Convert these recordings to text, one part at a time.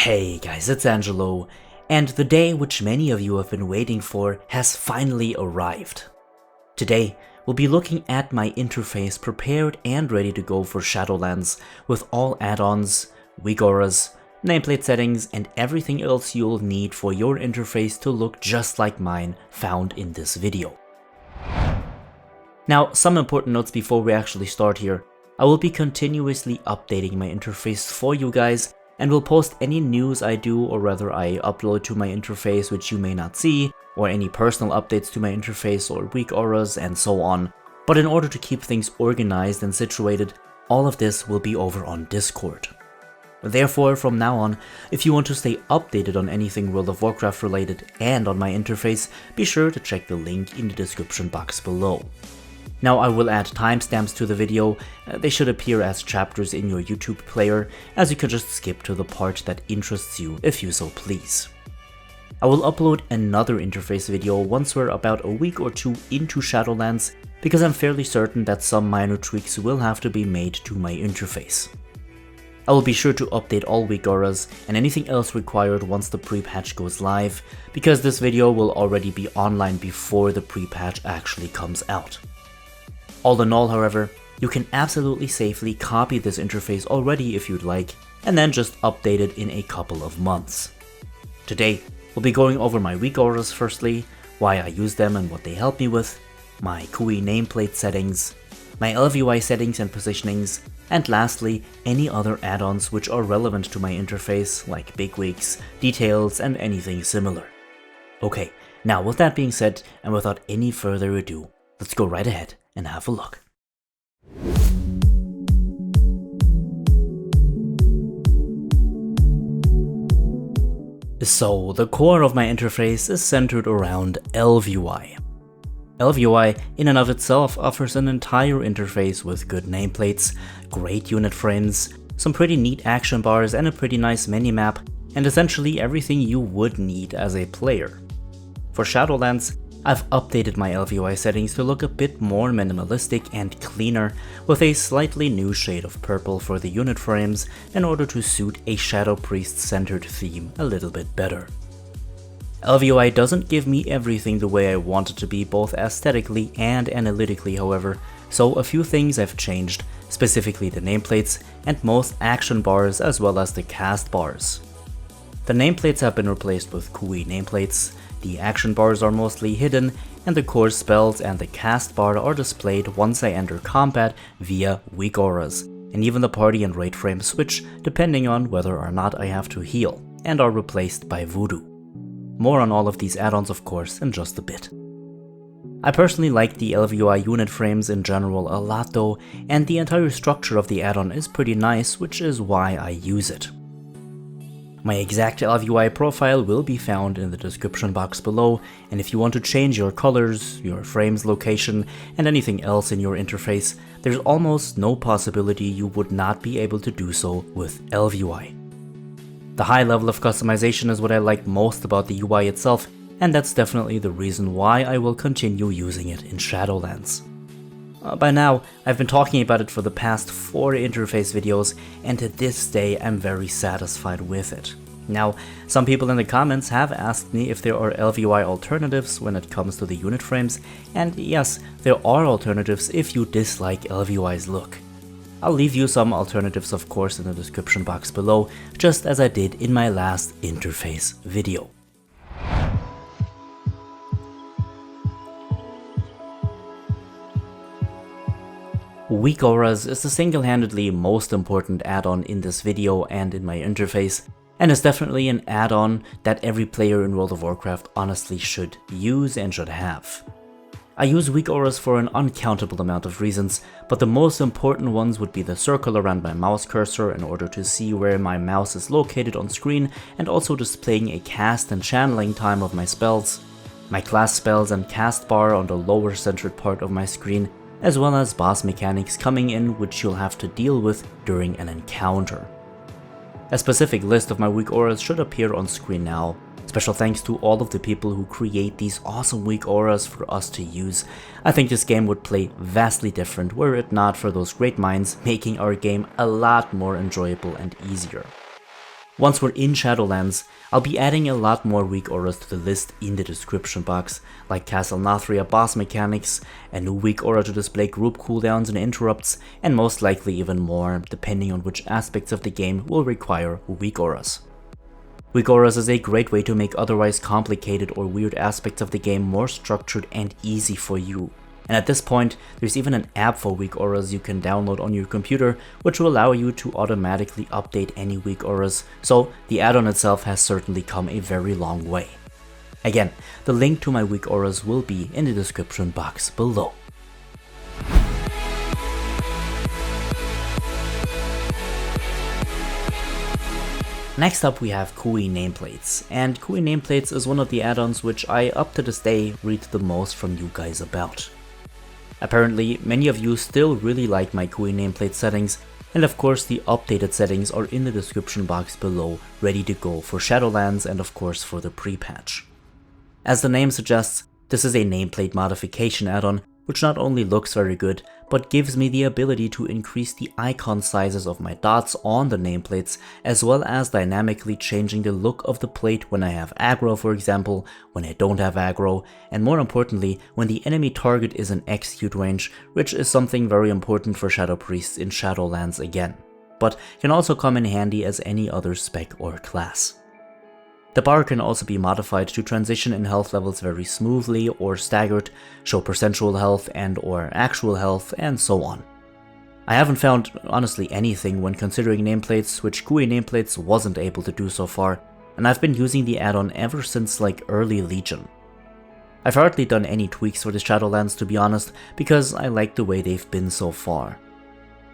Hey guys, it's Angelo, and the day which many of you have been waiting for has finally arrived. Today, we'll be looking at my interface prepared and ready to go for Shadowlands with all add-ons, weak auras, nameplate settings, and everything else you'll need for your interface to look just like mine found in this video. Now, some important notes before we actually start here. I will be continuously updating my interface for you guys, and will post any news I do, or rather I upload to my interface which you may not see, or any personal updates to my interface or weak auras and so on. But in order to keep things organized and situated, all of this will be over on Discord. Therefore, from now on, if you want to stay updated on anything World of Warcraft related and on my interface, be sure to check the link in the description box below. Now I will add timestamps to the video. They should appear as chapters in your YouTube player, as you can just skip to the part that interests you if you so please. I will upload another interface video once we're about a week or two into Shadowlands, because I'm fairly certain that some minor tweaks will have to be made to my interface. I will be sure to update all weak auras and anything else required once the pre-patch goes live, because this video will already be online before the pre-patch actually comes out. All in all, however, you can absolutely safely copy this interface already if you'd like, and then just update it in a couple of months. Today, we'll be going over my weak auras firstly, why I use them and what they help me with, my ElvUI nameplate settings, my ElvUI settings and positionings, and lastly, any other add-ons which are relevant to my interface, like bigwigs, details, and anything similar. Okay, now with that being said, and without any further ado, let's go right ahead and have a look. So, the core of my interface is centered around ElvUI. ElvUI in and of itself offers an entire interface with good nameplates, great unit frames, some pretty neat action bars and a pretty nice minimap, and essentially everything you would need as a player. For Shadowlands, I've updated my ElvUI settings to look a bit more minimalistic and cleaner, with a slightly new shade of purple for the unit frames in order to suit a Shadow Priest centered theme a little bit better. ElvUI doesn't give me everything the way I want it to be both aesthetically and analytically, however, so a few things I've changed, specifically the nameplates and most action bars as well as the cast bars. The nameplates have been replaced with ElvUI nameplates, the action bars are mostly hidden, and the core spells and the cast bar are displayed once I enter combat via weak auras, and even the party and raid frames switch depending on whether or not I have to heal, and are replaced by VuhDo. More on all of these add-ons of course in just a bit. I personally like the ElvUI unit frames in general a lot though, and the entire structure of the add-on is pretty nice, which is why I use it. My exact ElvUI profile will be found in the description box below, and if you want to change your colors, your frame's location, and anything else in your interface, there's almost no possibility you would not be able to do so with ElvUI. The high level of customization is what I like most about the UI itself, and that's definitely the reason why I will continue using it in Shadowlands. By now, I've been talking about it for the past 4 interface videos, and to this day I'm very satisfied with it. Now, some people in the comments have asked me if there are ElvUI alternatives when it comes to the unit frames, and yes, there are alternatives if you dislike ElvUI's look. I'll leave you some alternatives of course in the description box below, just as I did in my last interface video. Weak auras is the single-handedly most important add-on in this video and in my interface, and is definitely an add-on that every player in World of Warcraft honestly should use and should have. I use weak auras for an uncountable amount of reasons, but the most important ones would be the circle around my mouse cursor in order to see where my mouse is located on screen, and also displaying a cast and channeling time of my spells, my class spells and cast bar on the lower centered part of my screen, as well as boss mechanics coming in which you'll have to deal with during an encounter. A specific list of my weak auras should appear on screen now. Special thanks to all of the people who create these awesome weak auras for us to use. I think this game would play vastly different were it not for those great minds making our game a lot more enjoyable and easier. Once we're in Shadowlands, I'll be adding a lot more weak auras to the list in the description box, like Castle Nathria boss mechanics, a new weak aura to display group cooldowns and interrupts, and most likely even more, depending on which aspects of the game will require weak auras. Weak auras is a great way to make otherwise complicated or weird aspects of the game more structured and easy for you. And at this point, there's even an app for weak auras you can download on your computer, which will allow you to automatically update any weak auras, so the add-on itself has certainly come a very long way. Again, the link to my weak auras will be in the description box below. Next up we have ElvUI Nameplates, and ElvUI Nameplates is one of the add-ons which I up to this day read the most from you guys about. Apparently, many of you still really like my ElvUI nameplate settings, and of course the updated settings are in the description box below, ready to go for Shadowlands and of course for the pre-patch. As the name suggests, this is a nameplate modification add-on, which not only looks very good, but gives me the ability to increase the icon sizes of my dots on the nameplates, as well as dynamically changing the look of the plate when I have aggro, for example, when I don't have aggro, and more importantly, when the enemy target is in execute range, which is something very important for Shadow Priests in Shadowlands again, but can also come in handy as any other spec or class. The bar can also be modified to transition in health levels very smoothly or staggered, show percentual health and or actual health, and so on. I haven't found honestly anything when considering nameplates which ElvUI Nameplates wasn't able to do so far, and I've been using the add-on ever since like early Legion. I've hardly done any tweaks for the Shadowlands to be honest, because I like the way they've been so far.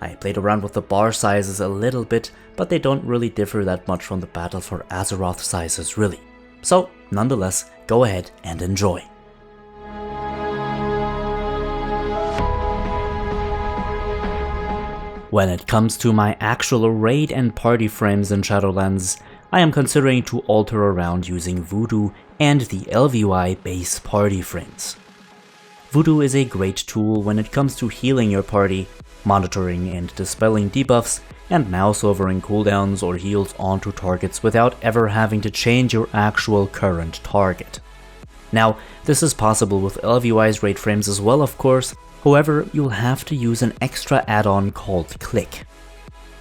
I played around with the bar sizes a little bit, but they don't really differ that much from the Battle for Azeroth sizes really. So, nonetheless, go ahead and enjoy. When it comes to my actual raid and party frames in Shadowlands, I am considering to alter around using VuhDo and the ElvUI base party frames. VuhDo is a great tool when it comes to healing your party, monitoring and dispelling debuffs, and mouse overing cooldowns or heals onto targets without ever having to change your actual current target. Now, this is possible with ElvUI's raid frames as well of course, however you'll have to use an extra add-on called Click.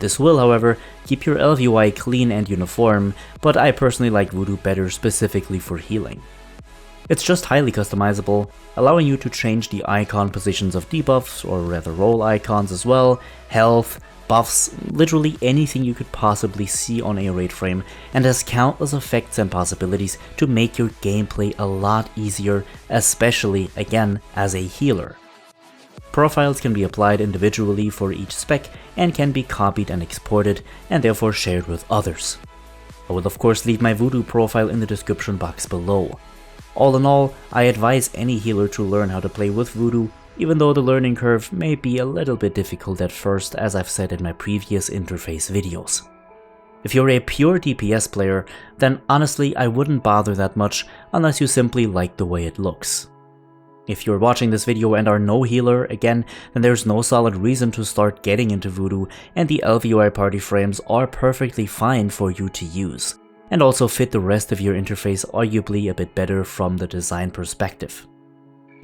This will, however, keep your ElvUI clean and uniform, but I personally like VuhDo better specifically for healing. It's just highly customizable, allowing you to change the icon positions of debuffs, or rather role icons as well, health, buffs, literally anything you could possibly see on a raid frame, and has countless effects and possibilities to make your gameplay a lot easier, especially, again, as a healer. Profiles can be applied individually for each spec and can be copied and exported, and therefore shared with others. I will of course leave my VuhDo profile in the description box below. All in all, I advise any healer to learn how to play with VuhDo, even though the learning curve may be a little bit difficult at first, as I've said in my previous interface videos. If you're a pure DPS player, then honestly I wouldn't bother that much unless you simply like the way it looks. If you're watching this video and are no healer, again, then there's no solid reason to start getting into VuhDo, and the ElvUI party frames are perfectly fine for you to use, and also fit the rest of your interface arguably a bit better from the design perspective.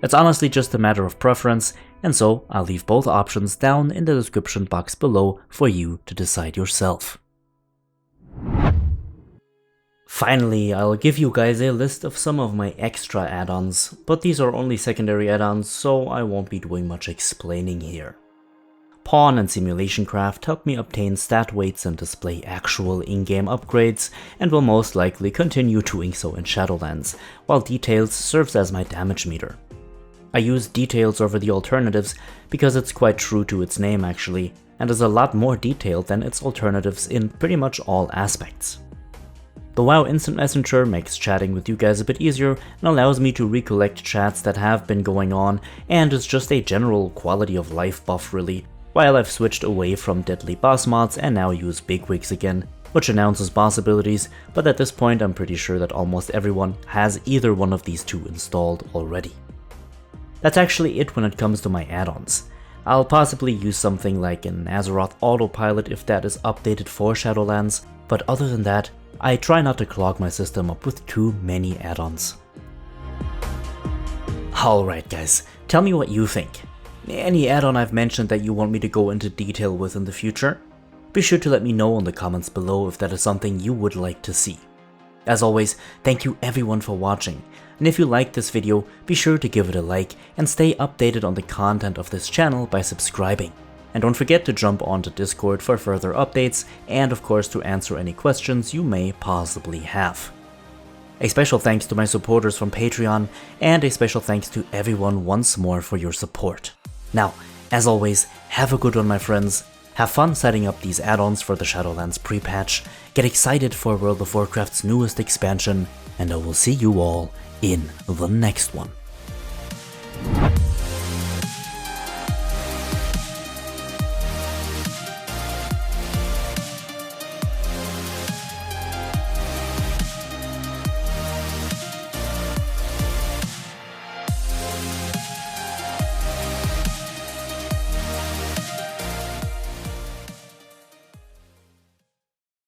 It's honestly just a matter of preference, and so I'll leave both options down in the description box below for you to decide yourself. Finally, I'll give you guys a list of some of my extra add-ons, but these are only secondary add-ons, so I won't be doing much explaining here. Pawn and Simulation Craft help me obtain stat weights and display actual in-game upgrades, and will most likely continue doing so in Shadowlands, while Details serves as my damage meter. I use Details over the alternatives because it's quite true to its name actually, and is a lot more detailed than its alternatives in pretty much all aspects. The WoW Instant Messenger makes chatting with you guys a bit easier and allows me to recollect chats that have been going on, and is just a general quality of life buff really, while I've switched away from deadly boss mods and now use bigwigs again, which announces boss abilities, but at this point I'm pretty sure that almost everyone has either one of these two installed already. That's actually it when it comes to my add-ons. I'll possibly use something like an Azeroth autopilot if that is updated for Shadowlands, but other than that, I try not to clog my system up with too many add-ons. Alright guys, tell me what you think. Any add-on I've mentioned that you want me to go into detail with in the future? Be sure to let me know in the comments below if that is something you would like to see. As always, thank you everyone for watching, and if you liked this video, be sure to give it a like and stay updated on the content of this channel by subscribing. And don't forget to jump onto Discord for further updates and of course to answer any questions you may possibly have. A special thanks to my supporters from Patreon, and a special thanks to everyone once more for your support. Now, as always, have a good one my friends, have fun setting up these add-ons for the Shadowlands pre-patch, get excited for World of Warcraft's newest expansion, and I will see you all in the next one.